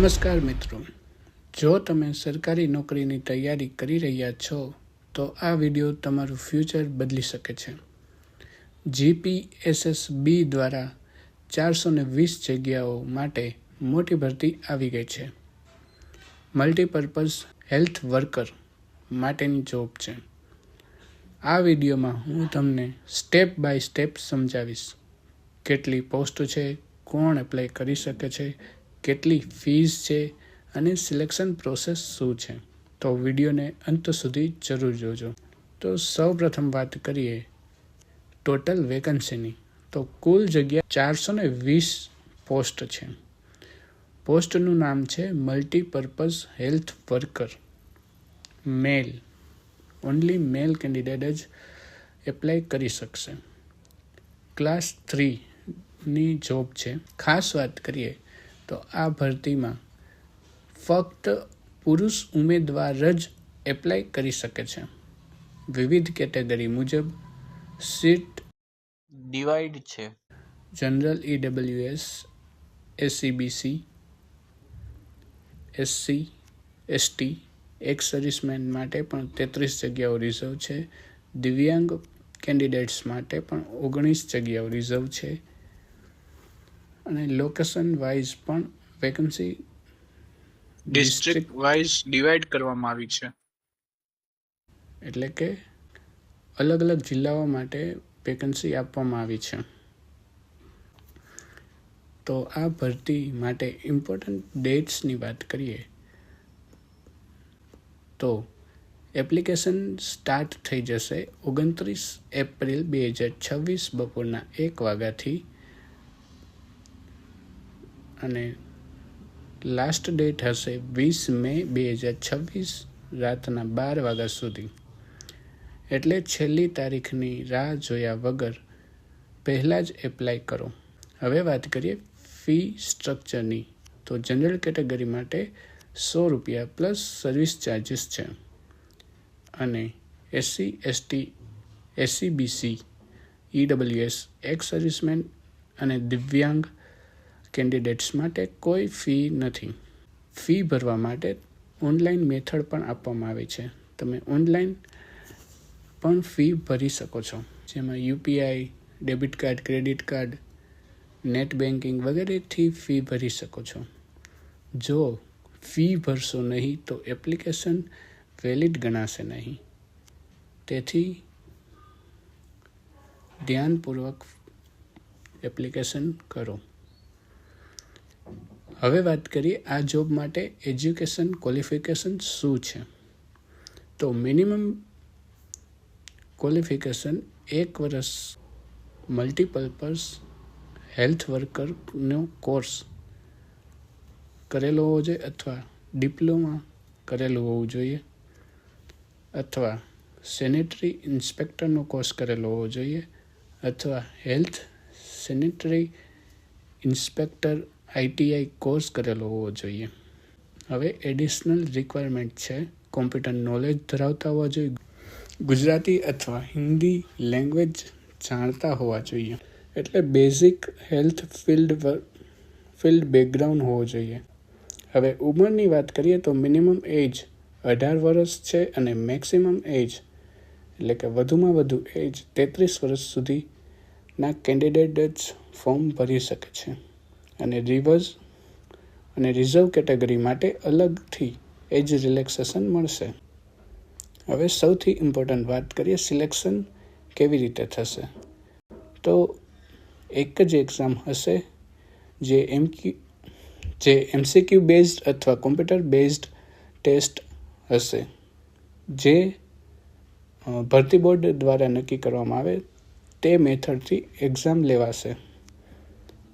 નમસ્કાર મિત્રો, જો તમે સરકારી નોકરીની તૈયારી કરી રહ્યા છો તો આ વિડીયો તમારું ફ્યુચર બદલી શકે છે. GPSSB દ્વારા 420 જગ્યાઓ માટે મોટી ભરતી આવી ગઈ છે. મલ્ટીપર્પઝ હેલ્થ વર્કર માટેની જોબ છે. આ વિડીયોમાં હું તમને સ્ટેપ બાય સ્ટેપ સમજાવીશ. કેટલી પોસ્ટ છે, કોણ એપ્લાય કરી શકે છે, કેટલી ફીસ છે અને સિલેક્શન પ્રોસેસ શું છે. તો વિડીયોને અંત સુધી જરૂર જોજો. તો સૌપ્રથમ વાત કરીએ ટોટલ વેકન્સીની. તો કુલ જગ્યા 420 પોસ્ટ છે. પોસ્ટનું નામ છે મલ્ટીપર્પઝ હેલ્થ વર્કર. મેલ, ઓનલી મેલ કેન્ડિડેટ જ એપ્લાય કરી શકશે. ક્લાસ 3ની જોબ છે. ખાસ વાત કરીએ તો આ ભરતીમાં ફક્ત પુરુષ ઉમેદવાર જ એપ્લાય કરી શકે છે. વિવિધ કેટેગરી મુજબ સીટ ડિવાઇડ છે. General EWS, SCBC, SC, ST, x servicemen માટે પણ 33 જગ્યાઓ રિઝર્વ છે. દિવ્યાંગ કેન્ડિડેટ્સ માટે પણ 19 જગ્યાઓ રિઝર્વ છે. અને લોકેશન વાઇઝ પણ વેકન્સી ડિસ્ટ્રિક્ટ વાઇઝ ડિવાઇડ કરવામાં આવી છે. એટલે કે અલગ અલગ જિલ્લાઓ માટે વેકન્સી આપવામાં આવી છે. તો આ ભરતી માટે ઇમ્પોર્ટન્ટ ડેટ્સની વાત કરીએ તો એપ્લિકેશન સ્ટાર્ટ થઈ જશે 29 એપ્રિલ 2026 બપોરના 1 વાગ્યાથી અને લાસ્ટ ડેટ હશે 20 મે 2026 રાતના 12 વાગ્યા સુધી. એટલે છેલ્લી તારીખની રાહ જોયા વગર પહેલાં જ એપ્લાય કરો. હવે વાત કરીએ ફી સ્ટ્રક્ચરની. તો જનરલ કેટેગરી માટે ₹100 પ્લસ સર્વિસ ચાર્જીસ છે. અને SC, ST, SCBC, EWS, x servicemen અને દિવ્યાંગ કેન્ડિડેટ્સ માટે કોઈ ફી નથી. ફી ભરવા માટે ઓનલાઈન મેથડ પણ આપવામાં આવે છે. તમે ઓનલાઈન પણ ફી ભરી શકો છો, જેમાં UPI, debit card, credit card, net banking વગેરેથી ફી ભરી શકો છો. જો ફી ભરશો નહીં તો એપ્લિકેશન વેલિડ ગણાશે નહીં. તેથી ધ્યાનપૂર્વક એપ્લિકેશન કરો. હવે વાત કરીએ આ જોબ માટે એજ્યુકેશન ક્વોલિફિકેશન શું છે. તો મિનિમમ ક્વોલિફિકેશન 1 વર્ષ મલ્ટીપર્પઝ હેલ્થ વર્કરનો કોર્સ કરેલો હોવો જોઈએ અથવા ડિપ્લોમા કરેલું હોવું જોઈએ અથવા સેનેટરી ઇન્સ્પેક્ટરનો કોર્સ કરેલો હોવો જોઈએ અથવા health sanitary inspector ITI course કરેલો હોવો જોઈએ. હવે એડિશનલ રિક્વાયરમેન્ટ છે. કોમ્પ્યુટર નોલેજ ધરાવતા હોવા જોઈએ. ગુજરાતી અથવા હિન્દી લેંગ્વેજ જાણતા હોવા જોઈએ. એટલે બેઝિક હેલ્થ ફિલ્ડ બેકગ્રાઉન્ડ હોવો જોઈએ. હવે ઉંમરની વાત કરીએ તો મિનિમમ એજ 18 વર્ષ છે અને મેક્સિમમ એજ એટલે કે વધુમાં વધુ એજ 33 વર્ષ સુધીના કેન્ડિડેટ જ ફોર્મ ભરી શકે છે. અને રિઝર્વ કેટેગરી માટે અલગથી એજ રિલેક્સેશન મળશે. હવે સૌથી ઇમ્પોર્ટન્ટ વાત કરીએ સિલેક્શન કેવી રીતે થશે. તો એક જ એક્ઝામ હશે જે MCQ બેઝડ અથવા કોમ્પ્યુટર બેઝડ ટેસ્ટ હશે, જે ભરતી બોર્ડ દ્વારા નક્કી કરવામાં આવે તે મેથડથી એક્ઝામ લેવાશે.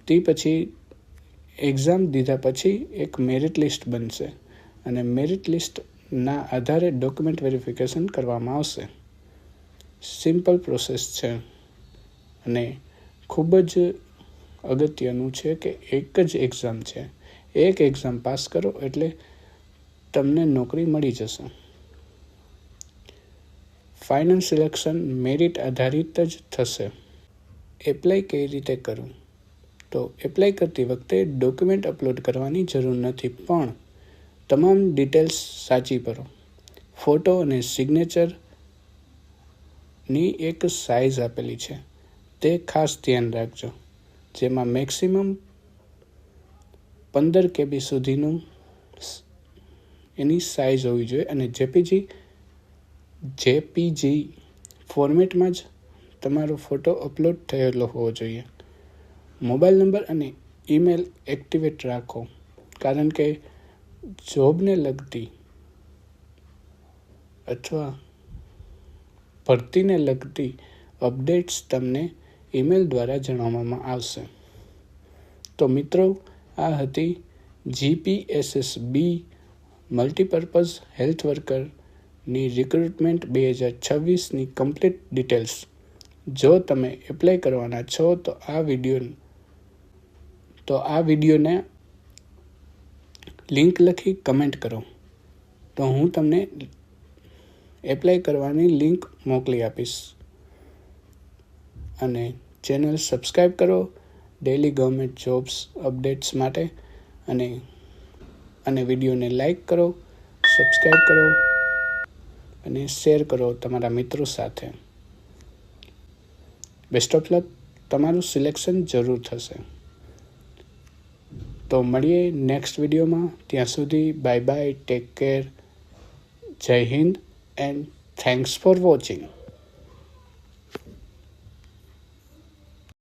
તે પછી એક્ઝામ દીધા પછી એક મેરિટ લિસ્ટ બનશે અને મેરિટ લિસ્ટના આધારે ડોક્યુમેન્ટ વેરિફિકેશન કરવામાં આવશે. સિમ્પલ પ્રોસેસ છે અને ખૂબ જ અગત્યનું છે કે એક જ એક્ઝામ છે. એક એક્ઝામ પાસ કરો એટલે તમને નોકરી મળી જશે. ફાઇનલ સિલેક્શન મેરિટ આધારિત જ થશે. એપ્લાય કઈ રીતે કરવું? તો એપ્લાય કરતી વખતે ડોક્યુમેન્ટ અપલોડ કરવાની જરૂર નથી, પણ તમામ ડિટેલ્સ સાચી ભરો. ફોટો અને સિગ્નેચરની એક સાઇઝ આપેલી છે, તે ખાસ ધ્યાન રાખજો, જેમાં મેક્સિમમ 15 KB સુધીનું એની સાઇઝ હોવી જોઈએ અને જેપીજી ફોર્મેટમાં જ તમારો ફોટો અપલોડ થયેલો હોવો જોઈએ. મોબાઈલ નંબર અને ઈમેલ એક્ટિવેટ રાખો, કારણ કે જોબને લગતી અથવા ભરતીને લગતી અપડેટ્સ તમને ઈમેલ દ્વારા જણાવવામાં આવશે. તો મિત્રો, આ હતી જીપીએસએસબી મલ્ટીપર્પઝ હેલ્થ વર્કરની રિક્રુટમેન્ટ 2026ની કમ્પ્લીટ ડિટેલ્સ. જો તમે એપ્લાય કરવાના છો તો આ વિડીયોને લિંક લખી કમેન્ટ કરો, તો હું તમને એપ્લાય કરવાની લિંક મોકલી આપીશ. અને ચેનલ સબસ્ક્રાઈબ કરો ડેઇલી ગવર્મેન્ટ જોબ્સ અપડેટ્સ માટે, અને વિડીયોને લાઈક કરો, સબસ્ક્રાઈબ કરો અને શેર કરો તમારા મિત્રો સાથે. બેસ્ટ ઓફ લક, તમારું સિલેક્શન જરૂર થશે. તો મળીએ નેક્સ્ટ વિડીયોમાં. ત્યાં સુધી બાય બાય, ટેક કેર, જય Hind and thanks for watching.